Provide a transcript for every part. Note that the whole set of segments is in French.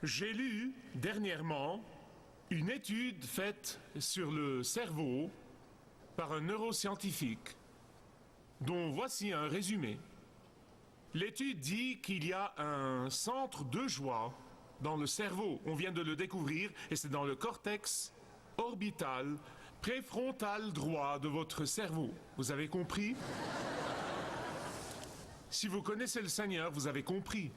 J'ai lu dernièrement une étude faite sur le cerveau par un neuroscientifique, dont voici un résumé. L'étude dit qu'il y a un centre de joie dans le cerveau. On vient de le découvrir et c'est dans le cortex orbital préfrontal droit de votre cerveau. Vous avez compris? Si vous connaissez le Seigneur, vous avez compris.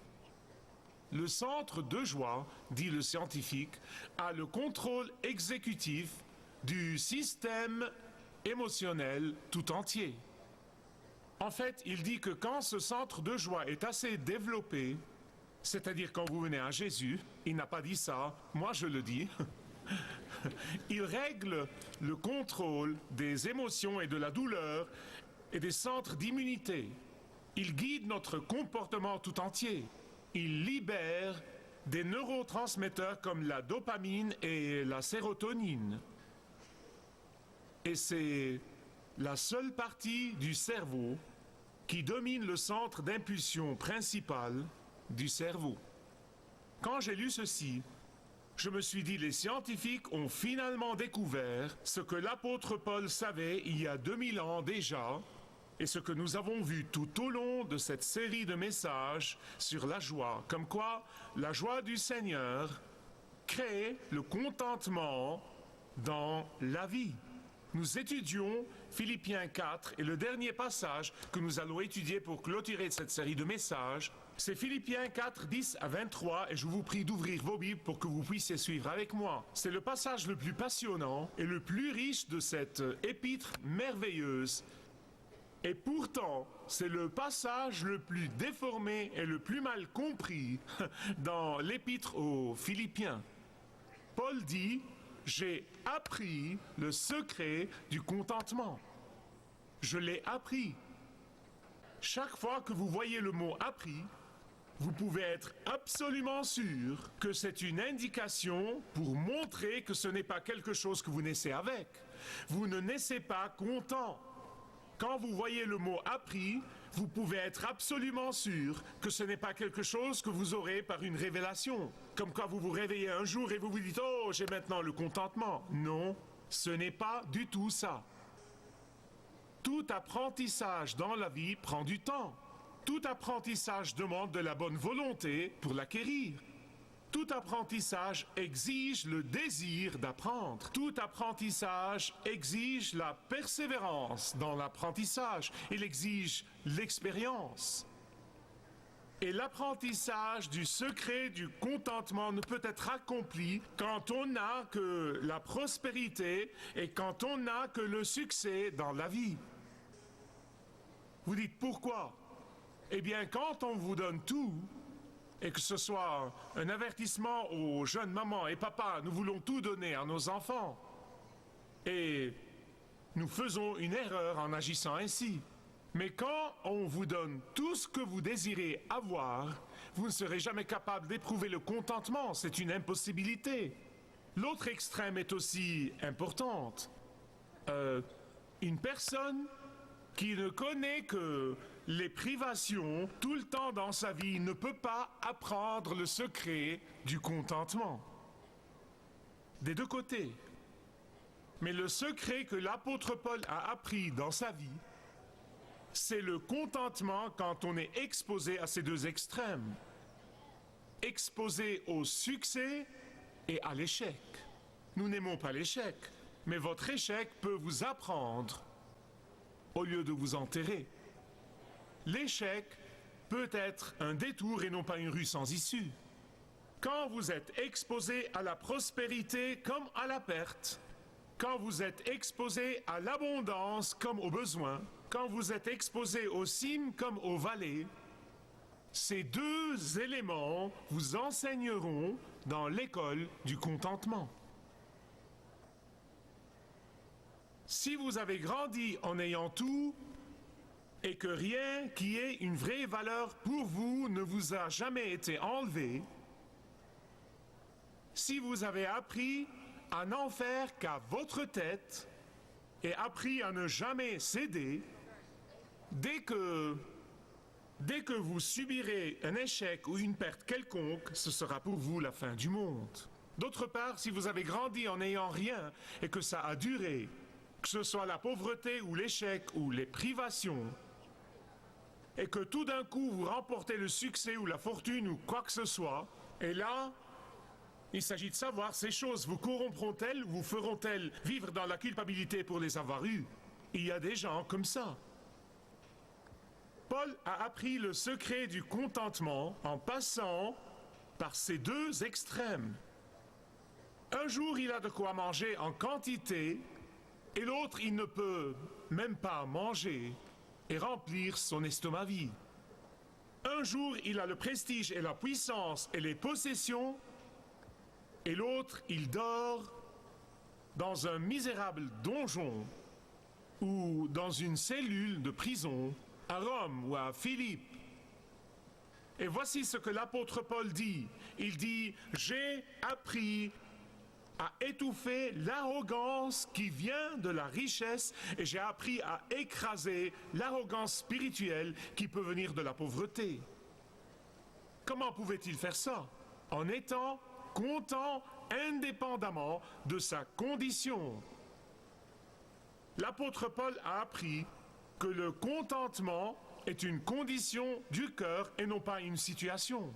Le centre de joie, dit le scientifique, a le contrôle exécutif du système émotionnel tout entier. En fait, il dit que quand ce centre de joie est assez développé, c'est-à-dire quand vous venez à Jésus, il n'a pas dit ça, moi je le dis, il règle le contrôle des émotions et de la douleur et des centres d'immunité. Il guide notre comportement tout entier. Il libère des neurotransmetteurs comme la dopamine et la sérotonine. Et c'est la seule partie du cerveau qui domine le centre d'impulsion principal du cerveau. Quand j'ai lu ceci, je me suis dit, les scientifiques ont finalement découvert ce que l'apôtre Paul savait il y a 2000 ans déjà, et ce que nous avons vu tout au long de cette série de messages sur la joie, comme quoi la joie du Seigneur crée le contentement dans la vie. Nous étudions Philippiens 4 et le dernier passage que nous allons étudier pour clôturer cette série de messages, c'est Philippiens 4, 10 à 23 et je vous prie d'ouvrir vos Bibles pour que vous puissiez suivre avec moi. C'est le passage le plus passionnant et le plus riche de cette épître merveilleuse. Et pourtant, c'est le passage le plus déformé et le plus mal compris dans l'épître aux Philippiens. Paul dit: j'ai appris le secret du contentement. Je l'ai appris. Chaque fois que vous voyez le mot appris, vous pouvez être absolument sûr que c'est une indication pour montrer que ce n'est pas quelque chose que vous naissez avec. Vous ne naissez pas content. Quand vous voyez le mot appris, vous pouvez être absolument sûr que ce n'est pas quelque chose que vous aurez par une révélation. Comme quand vous vous réveillez un jour et vous vous dites « Oh, j'ai maintenant le contentement ». Non, ce n'est pas du tout ça. Tout apprentissage dans la vie prend du temps. Tout apprentissage demande de la bonne volonté pour l'acquérir. Tout apprentissage exige le désir d'apprendre. Tout apprentissage exige la persévérance dans l'apprentissage. Il exige l'expérience. Et l'apprentissage du secret du contentement ne peut être accompli quand on n'a que la prospérité et quand on n'a que le succès dans la vie. Vous dites pourquoi? Eh bien, quand on vous donne tout, et que ce soit un avertissement aux jeunes mamans et papas, nous voulons tout donner à nos enfants. Et nous faisons une erreur en agissant ainsi. Mais quand on vous donne tout ce que vous désirez avoir, vous ne serez jamais capable d'éprouver le contentement. C'est une impossibilité. L'autre extrême est aussi importante. Une personne qui ne connaît que les privations tout le temps dans sa vie ne peut pas apprendre le secret du contentement. Des deux côtés. Mais le secret que l'apôtre Paul a appris dans sa vie, c'est le contentement quand on est exposé à ces deux extrêmes. Exposé au succès et à l'échec. Nous n'aimons pas l'échec, mais votre échec peut vous apprendre au lieu de vous enterrer. L'échec peut être un détour et non pas une rue sans issue. Quand vous êtes exposé à la prospérité comme à la perte, quand vous êtes exposé à l'abondance comme au besoin, quand vous êtes exposé aux cimes comme aux vallées, ces deux éléments vous enseigneront dans l'école du contentement. Si vous avez grandi en ayant tout et que rien qui ait une vraie valeur pour vous ne vous a jamais été enlevé, si vous avez appris à n'en faire qu'à votre tête et appris à ne jamais céder, dès que Dès que vous subirez un échec ou une perte quelconque, ce sera pour vous la fin du monde. D'autre part, si vous avez grandi en n'ayant rien et que ça a duré, que ce soit la pauvreté ou l'échec ou les privations, et que tout d'un coup vous remportez le succès ou la fortune ou quoi que ce soit, et là, il s'agit de savoir ces choses vous corrompront-elles ou vous feront-elles vivre dans la culpabilité pour les avoir eues. Il y a des gens comme ça. Paul a appris le secret du contentement en passant par ces deux extrêmes. Un jour, il a de quoi manger en quantité, et l'autre, il ne peut même pas manger et remplir son estomac vide. Un jour, il a le prestige et la puissance et les possessions, et l'autre, il dort dans un misérable donjon ou dans une cellule de prison à Rome ou à Philippe. Et voici ce que l'apôtre Paul dit. Il dit, j'ai appris à étouffer l'arrogance qui vient de la richesse et j'ai appris à écraser l'arrogance spirituelle qui peut venir de la pauvreté. Comment pouvait-il faire ça? En étant content indépendamment de sa condition. L'apôtre Paul a appris que le contentement est une condition du cœur et non pas une situation.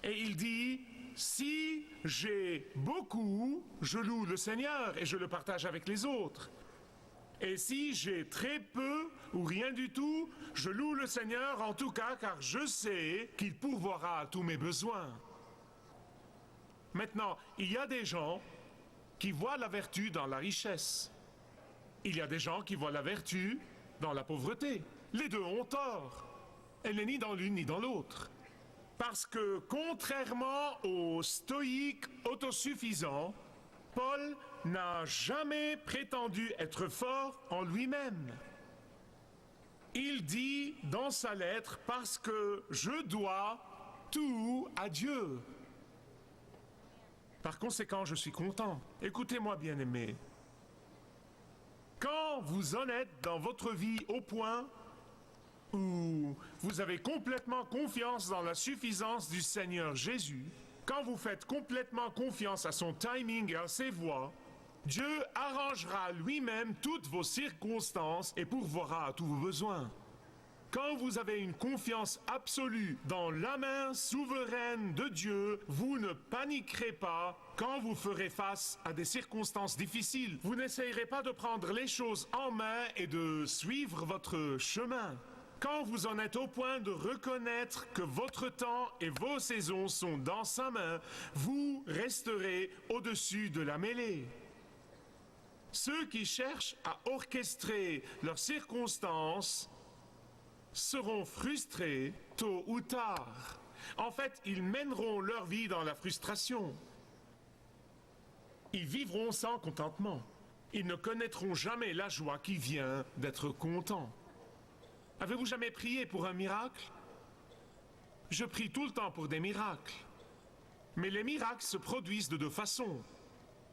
Et il dit, si j'ai beaucoup, je loue le Seigneur et je le partage avec les autres. Et si j'ai très peu ou rien du tout, je loue le Seigneur en tout cas car je sais qu'il pourvoira à tous mes besoins. Maintenant, il y a des gens qui voient la vertu dans la richesse. Il y a des gens qui voient la vertu dans la pauvreté. Les deux ont tort. Elle n'est ni dans l'une ni dans l'autre. Parce que contrairement aux stoïques autosuffisants, Paul n'a jamais prétendu être fort en lui-même. Il dit dans sa lettre, parce que je dois tout à Dieu. Par conséquent, je suis content. Écoutez-moi, bien-aimés. Quand vous en êtes dans votre vie au point où vous avez complètement confiance dans la suffisance du Seigneur Jésus, quand vous faites complètement confiance à son timing et à ses voies, Dieu arrangera lui-même toutes vos circonstances et pourvoira à tous vos besoins. Quand vous avez une confiance absolue dans la main souveraine de Dieu, vous ne paniquerez pas quand vous ferez face à des circonstances difficiles. Vous n'essayerez pas de prendre les choses en main et de suivre votre chemin. Quand vous en êtes au point de reconnaître que votre temps et vos saisons sont dans sa main, vous resterez au-dessus de la mêlée. Ceux qui cherchent à orchestrer leurs circonstances seront frustrés tôt ou tard. En fait, ils mèneront leur vie dans la frustration. Ils vivront sans contentement. Ils ne connaîtront jamais la joie qui vient d'être content. Avez-vous jamais prié pour un miracle? Je prie tout le temps pour des miracles. Mais les miracles se produisent de deux façons.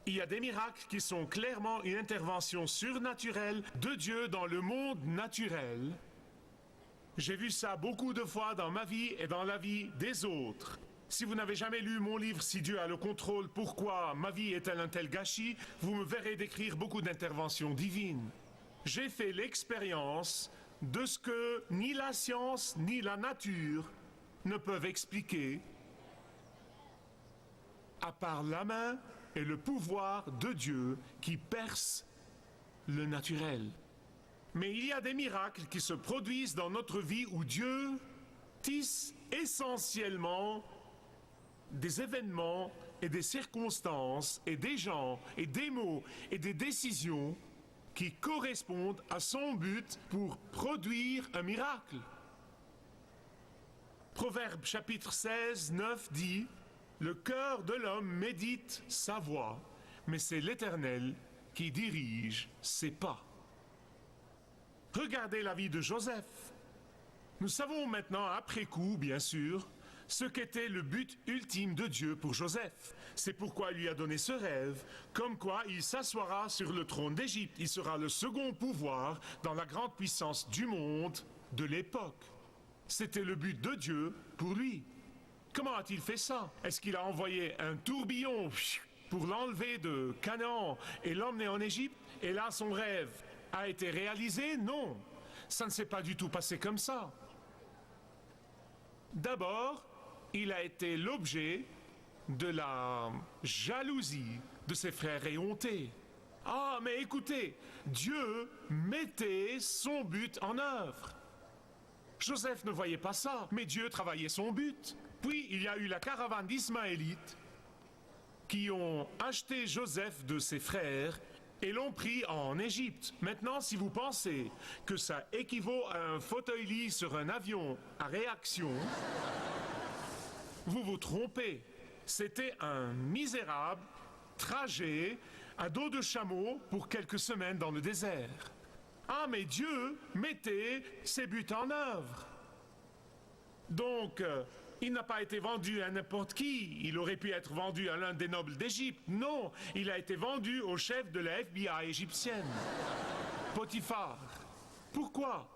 Il y a des miracles qui sont clairement une intervention surnaturelle de Dieu dans le monde naturel. J'ai vu ça beaucoup de fois dans ma vie et dans la vie des autres. Si vous n'avez jamais lu mon livre « Si Dieu a le contrôle, pourquoi ma vie est-elle un tel gâchis ?», vous me verrez décrire beaucoup d'interventions divines. J'ai fait l'expérience de ce que ni la science ni la nature ne peuvent expliquer, à part la main et le pouvoir de Dieu qui perce le naturel. Mais il y a des miracles qui se produisent dans notre vie où Dieu tisse essentiellement des événements et des circonstances et des gens et des mots et des décisions qui correspondent à son but pour produire un miracle. Proverbe chapitre 16, 9 dit « Le cœur de l'homme médite sa voie, mais c'est l'Éternel qui dirige ses pas. » Regardez la vie de Joseph. Nous savons maintenant, après coup, bien sûr, ce qu'était le but ultime de Dieu pour Joseph. C'est pourquoi il lui a donné ce rêve, comme quoi il s'assoira sur le trône d'Égypte. Il sera le second pouvoir dans la grande puissance du monde de l'époque. C'était le but de Dieu pour lui. Comment a-t-il fait ça? Est-ce qu'il a envoyé un tourbillon pour l'enlever de Canaan et l'emmener en Égypte? Et là, son rêve a été réalisé? Non, ça ne s'est pas du tout passé comme ça. D'abord, il a été l'objet de la jalousie de ses frères éhontés. Ah, mais écoutez, Dieu mettait son but en œuvre. Joseph ne voyait pas ça, mais Dieu travaillait son but. Puis, il y a eu la caravane d'Ismaélites qui ont acheté Joseph de ses frères et l'ont pris en Égypte. Maintenant, si vous pensez que ça équivaut à un fauteuil-lit sur un avion à réaction, vous vous trompez. C'était un misérable trajet à dos de chameau pour quelques semaines dans le désert. Ah, mais Dieu mettait ses buts en œuvre. Donc, il n'a pas été vendu à n'importe qui. Il aurait pu être vendu à l'un des nobles d'Égypte. Non, il a été vendu au chef de la FBI égyptienne, Potiphar. Pourquoi?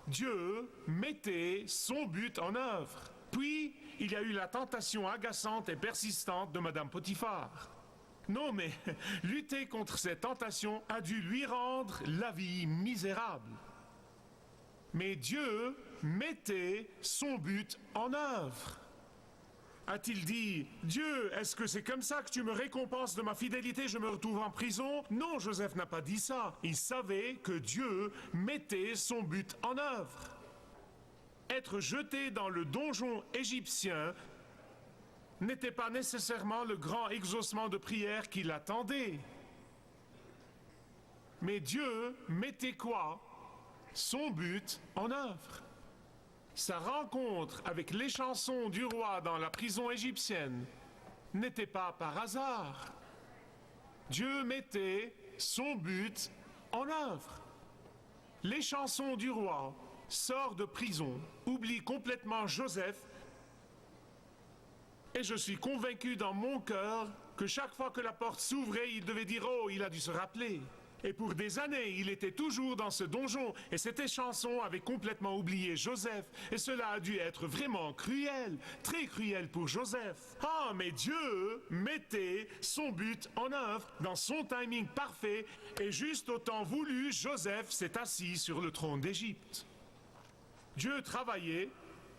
Dieu mettait son but en œuvre. Puis, il y a eu la tentation agaçante et persistante de Madame Potiphar. Non, mais lutter contre cette tentation a dû lui rendre la vie misérable. Mais Dieu mettait son but en œuvre. A-t-il dit, Dieu, est-ce que c'est comme ça que tu me récompenses de ma fidélité, je me retrouve en prison? Non, Joseph n'a pas dit ça. Il savait que Dieu mettait son but en œuvre. Être jeté dans le donjon égyptien n'était pas nécessairement le grand exaucement de prière qu'il attendait. Mais Dieu mettait quoi? Son but en œuvre. Sa rencontre avec les chansons du roi dans la prison égyptienne n'était pas par hasard. Dieu mettait son but en œuvre. Les chansons du roi sort de prison, oublie complètement Joseph, et je suis convaincu dans mon cœur que chaque fois que la porte s'ouvrait, il devait dire « Oh, il a dû se rappeler ». Et pour des années, il était toujours dans ce donjon, et cette chanson avait complètement oublié Joseph. Et cela a dû être vraiment cruel, très cruel pour Joseph. Ah, mais Dieu mettait son but en œuvre dans son timing parfait, et juste au temps voulu, Joseph s'est assis sur le trône d'Égypte. Dieu travaillait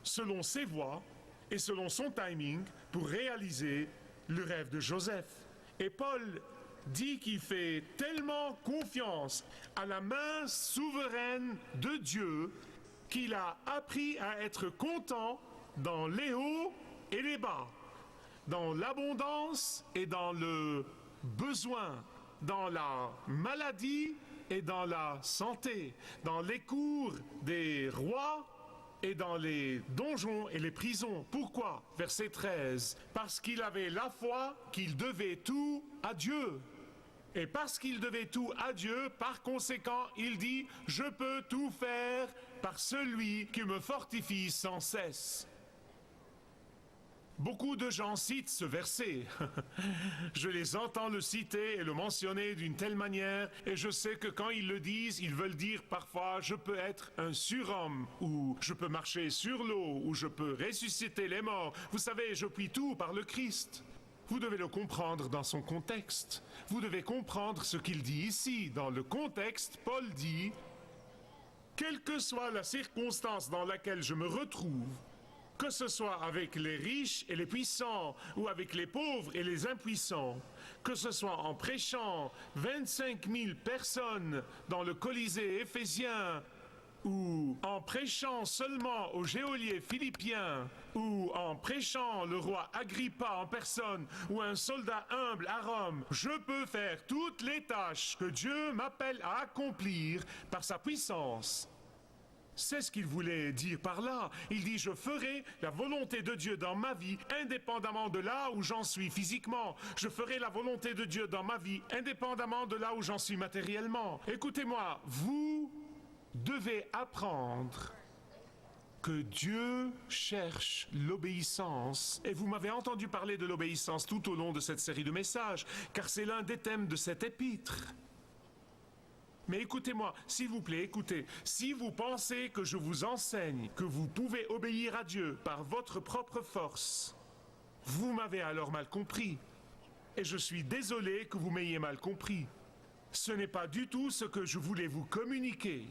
selon ses voies et selon son timing pour réaliser le rêve de Joseph. Et Paul dit qu'il fait tellement confiance à la main souveraine de Dieu qu'il a appris à être content dans les hauts et les bas, dans l'abondance et dans le besoin, dans la maladie et dans la santé, dans les cours des rois et dans les donjons et les prisons. Pourquoi? Verset 13. Parce qu'il avait la foi qu'il devait tout à Dieu. Et parce qu'il devait tout à Dieu, par conséquent, il dit « Je peux tout faire par celui qui me fortifie sans cesse ». Beaucoup de gens citent ce verset. Je les entends le citer et le mentionner d'une telle manière, et je sais que quand ils le disent, ils veulent dire parfois « je peux être un surhomme » ou « je peux marcher sur l'eau » ou « je peux ressusciter les morts ». Vous savez, je puis tout par le Christ. Vous devez le comprendre dans son contexte. Vous devez comprendre ce qu'il dit ici. Dans le contexte, Paul dit « Quelle que soit la circonstance dans laquelle je me retrouve, que ce soit avec les riches et les puissants, ou avec les pauvres et les impuissants, que ce soit en prêchant 25 000 personnes dans le Colisée éphésien, ou en prêchant seulement au geôlier philippien, ou en prêchant le roi Agrippa en personne, ou un soldat humble à Rome, je peux faire toutes les tâches que Dieu m'appelle à accomplir par sa puissance. C'est ce qu'il voulait dire par là. Il dit, je ferai la volonté de Dieu dans ma vie, indépendamment de là où j'en suis physiquement. Je ferai la volonté de Dieu dans ma vie, indépendamment de là où j'en suis matériellement. Écoutez-moi, vous devez apprendre que Dieu cherche l'obéissance. Et vous m'avez entendu parler de l'obéissance tout au long de cette série de messages, car c'est l'un des thèmes de cet épître. Mais écoutez-moi, s'il vous plaît, écoutez. Si vous pensez que je vous enseigne que vous pouvez obéir à Dieu par votre propre force, vous m'avez alors mal compris. Et je suis désolé que vous m'ayez mal compris. Ce n'est pas du tout ce que je voulais vous communiquer.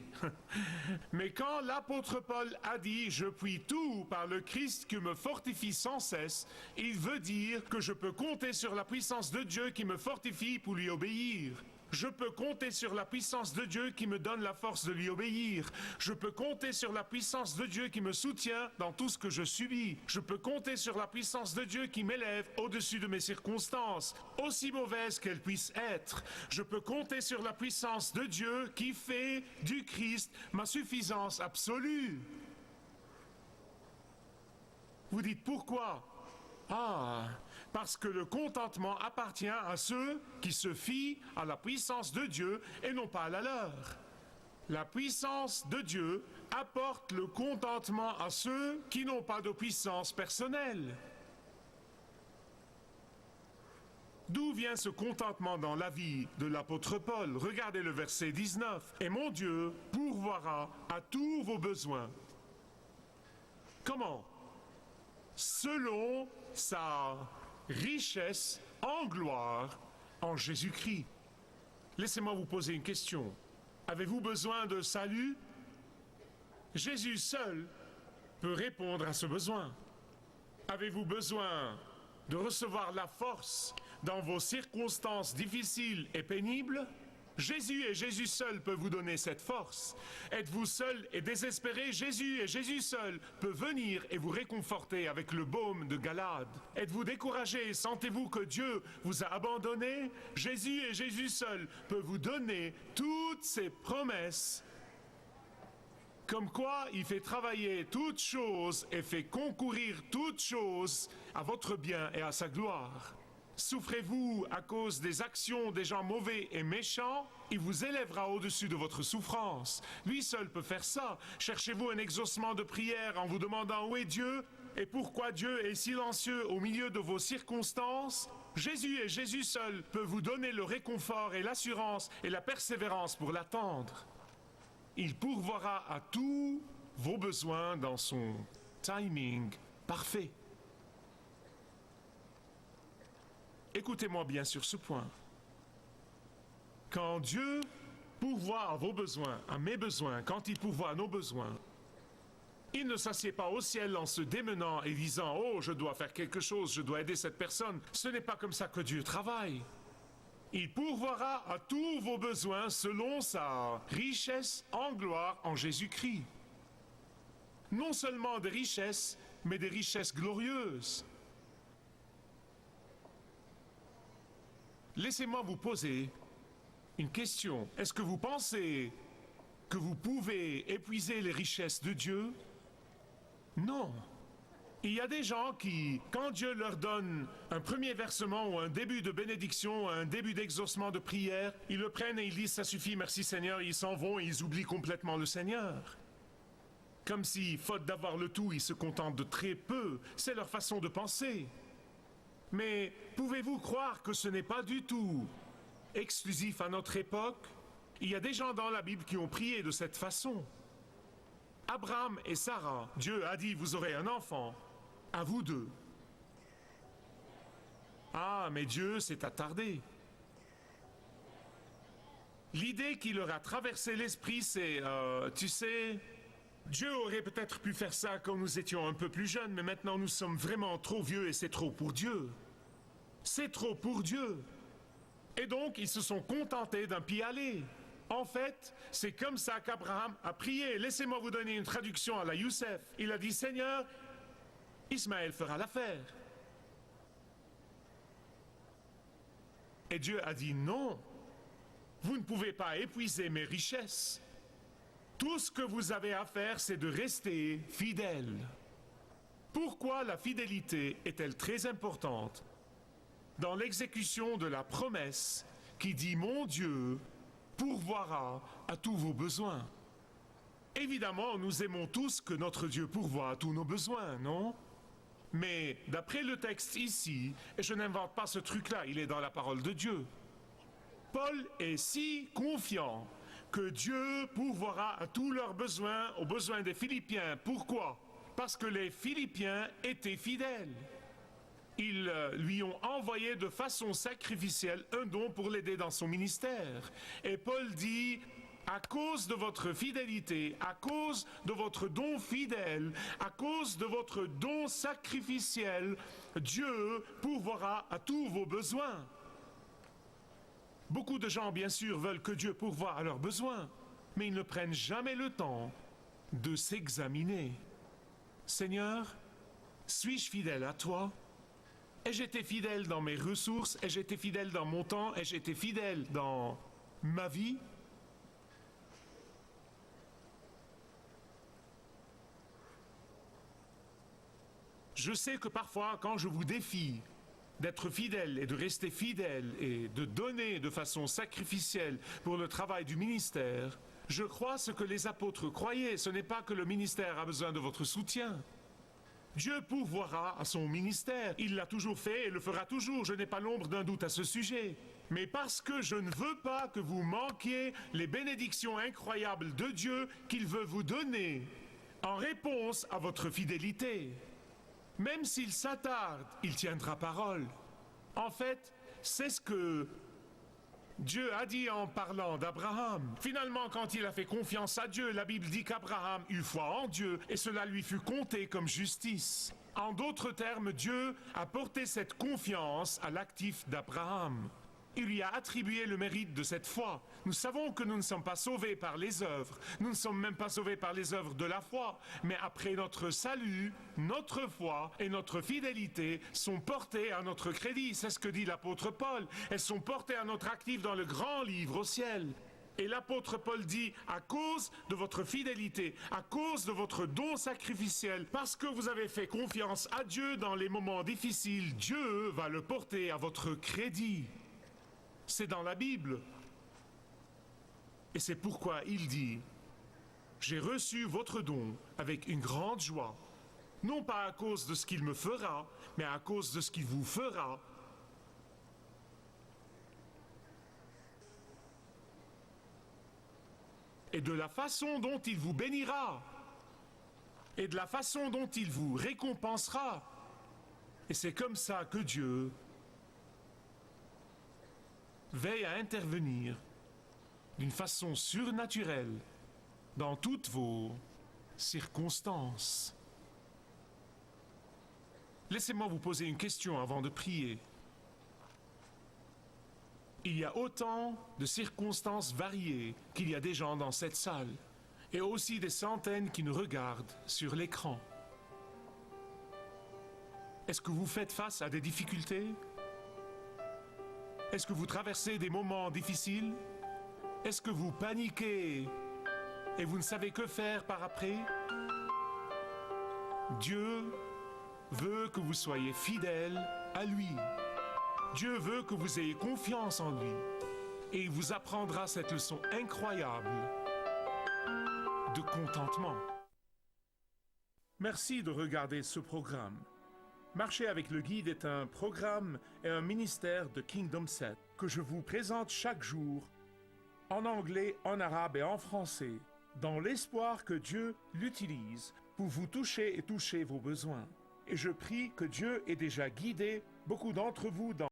Mais quand l'apôtre Paul a dit « Je puis tout par le Christ qui me fortifie sans cesse », il veut dire que je peux compter sur la puissance de Dieu qui me fortifie pour lui obéir. Je peux compter sur la puissance de Dieu qui me donne la force de lui obéir. Je peux compter sur la puissance de Dieu qui me soutient dans tout ce que je subis. Je peux compter sur la puissance de Dieu qui m'élève au-dessus de mes circonstances, aussi mauvaises qu'elles puissent être. Je peux compter sur la puissance de Dieu qui fait du Christ ma suffisance absolue. Vous dites pourquoi ? Ah, parce que le contentement appartient à ceux qui se fient à la puissance de Dieu et non pas à la leur. La puissance de Dieu apporte le contentement à ceux qui n'ont pas de puissance personnelle. D'où vient ce contentement dans la vie de l'apôtre Paul ? Regardez le verset 19. « Et mon Dieu pourvoira à tous vos besoins. » Comment ? Selon sa richesse en gloire en Jésus-Christ. Laissez-moi vous poser une question. Avez-vous besoin de salut ? Jésus seul peut répondre à ce besoin. Avez-vous besoin de recevoir la force dans vos circonstances difficiles et pénibles ? Jésus et Jésus seul peut vous donner cette force. Êtes-vous seul et désespéré ? Jésus et Jésus seul peut venir et vous réconforter avec le baume de Galade. Êtes-vous découragé ? Sentez-vous que Dieu vous a abandonné ? Jésus et Jésus seul peut vous donner toutes ces promesses. Comme quoi, il fait travailler toutes choses et fait concourir toutes choses à votre bien et à sa gloire. Souffrez-vous à cause des actions des gens mauvais et méchants ? Il vous élèvera au-dessus de votre souffrance. Lui seul peut faire ça. Cherchez-vous un exaucement de prière en vous demandant où est Dieu et pourquoi Dieu est silencieux au milieu de vos circonstances ? Jésus et Jésus seul peut vous donner le réconfort et l'assurance et la persévérance pour l'attendre. Il pourvoira à tous vos besoins dans son timing parfait. Écoutez-moi bien sur ce point. Quand Dieu pourvoit à vos besoins, à mes besoins, quand il pourvoit à nos besoins, il ne s'assied pas au ciel en se démenant et disant « Oh, je dois faire quelque chose, je dois aider cette personne ». Ce n'est pas comme ça que Dieu travaille. Il pourvoira à tous vos besoins selon sa richesse en gloire en Jésus-Christ. Non seulement des richesses, mais des richesses glorieuses. Laissez-moi vous poser une question. Est-ce que vous pensez que vous pouvez épuiser les richesses de Dieu? Non. Il y a des gens qui, quand Dieu leur donne un premier versement ou un début de bénédiction, un début d'exaucement de prière, ils le prennent et ils disent « ça suffit, merci Seigneur », ils s'en vont et ils oublient complètement le Seigneur. Comme si, faute d'avoir le tout, ils se contentent de très peu. C'est leur façon de penser. Mais pouvez-vous croire que ce n'est pas du tout exclusif à notre époque? Il y a des gens dans la Bible qui ont prié de cette façon. Abraham et Sarah, Dieu a dit, vous aurez un enfant, à vous deux. Ah, mais Dieu s'est attardé. L'idée qui leur a traversé l'esprit, c'est, tu sais, Dieu aurait peut-être pu faire ça quand nous étions un peu plus jeunes, mais maintenant nous sommes vraiment trop vieux et c'est trop pour Dieu. C'est trop pour Dieu. Et donc, ils se sont contentés d'un pis-aller. En fait, c'est comme ça qu'Abraham a prié. Laissez-moi vous donner une traduction à la Youssef. Il a dit, Seigneur, Ismaël fera l'affaire. Et Dieu a dit, non, vous ne pouvez pas épuiser mes richesses. Tout ce que vous avez à faire, c'est de rester fidèle. Pourquoi la fidélité est-elle très importante dans l'exécution de la promesse qui dit « Mon Dieu pourvoira à tous vos besoins ». Évidemment, nous aimons tous que notre Dieu pourvoie à tous nos besoins, non? Mais d'après le texte ici, et je n'invente pas ce truc-là, il est dans la parole de Dieu, Paul est si confiant que Dieu pourvoira à tous leurs besoins, aux besoins des Philippiens. Pourquoi? Parce que les Philippiens étaient fidèles. Ils lui ont envoyé de façon sacrificielle un don pour l'aider dans son ministère. Et Paul dit, à cause de votre fidélité, à cause de votre don fidèle, à cause de votre don sacrificiel, Dieu pourvoira à tous vos besoins. Beaucoup de gens, bien sûr, veulent que Dieu pourvoie à leurs besoins, mais ils ne prennent jamais le temps de s'examiner. Seigneur, suis-je fidèle à toi? Ai-je été fidèle dans mes ressources? Ai-je été fidèle dans mon temps? Ai-je été fidèle dans ma vie? Je sais que parfois, quand je vous défie d'être fidèle et de rester fidèle et de donner de façon sacrificielle pour le travail du ministère, je crois ce que les apôtres croyaient. Ce n'est pas que le ministère a besoin de votre soutien. Dieu pourvoira à son ministère. Il l'a toujours fait et le fera toujours. Je n'ai pas l'ombre d'un doute à ce sujet. Mais parce que je ne veux pas que vous manquiez les bénédictions incroyables de Dieu qu'il veut vous donner en réponse à votre fidélité. Même s'il s'attarde, il tiendra parole. En fait, c'est ce que Dieu a dit en parlant d'Abraham. Finalement, quand il a fait confiance à Dieu, la Bible dit qu'Abraham eut foi en Dieu et cela lui fut compté comme justice. En d'autres termes, Dieu a porté cette confiance à l'actif d'Abraham. Il lui a attribué le mérite de cette foi. Nous savons que nous ne sommes pas sauvés par les œuvres. Nous ne sommes même pas sauvés par les œuvres de la foi. Mais après notre salut, notre foi et notre fidélité sont portées à notre crédit. C'est ce que dit l'apôtre Paul. Elles sont portées à notre actif dans le grand livre au ciel. Et l'apôtre Paul dit, à cause de votre fidélité, à cause de votre don sacrificiel, parce que vous avez fait confiance à Dieu dans les moments difficiles, Dieu va le porter à votre crédit. C'est dans la Bible. Et c'est pourquoi il dit, j'ai reçu votre don avec une grande joie, non pas à cause de ce qu'il me fera, mais à cause de ce qu'il vous fera. Et de la façon dont il vous bénira, et de la façon dont il vous récompensera. Et c'est comme ça que Dieu veille à intervenir d'une façon surnaturelle dans toutes vos circonstances. Laissez-moi vous poser une question avant de prier. Il y a autant de circonstances variées qu'il y a des gens dans cette salle, et aussi des centaines qui nous regardent sur l'écran. Est-ce que vous faites face à des difficultés? Est-ce que vous traversez des moments difficiles? Est-ce que vous paniquez et vous ne savez que faire par après? Dieu veut que vous soyez fidèles à lui. Dieu veut que vous ayez confiance en lui. Et il vous apprendra cette leçon incroyable de contentement. Merci de regarder ce programme. Marcher avec le guide est un programme et un ministère de Kingdom Set que je vous présente chaque jour en anglais, en arabe et en français, dans l'espoir que Dieu l'utilise pour vous toucher et toucher vos besoins. Et je prie que Dieu ait déjà guidé beaucoup d'entre vous dans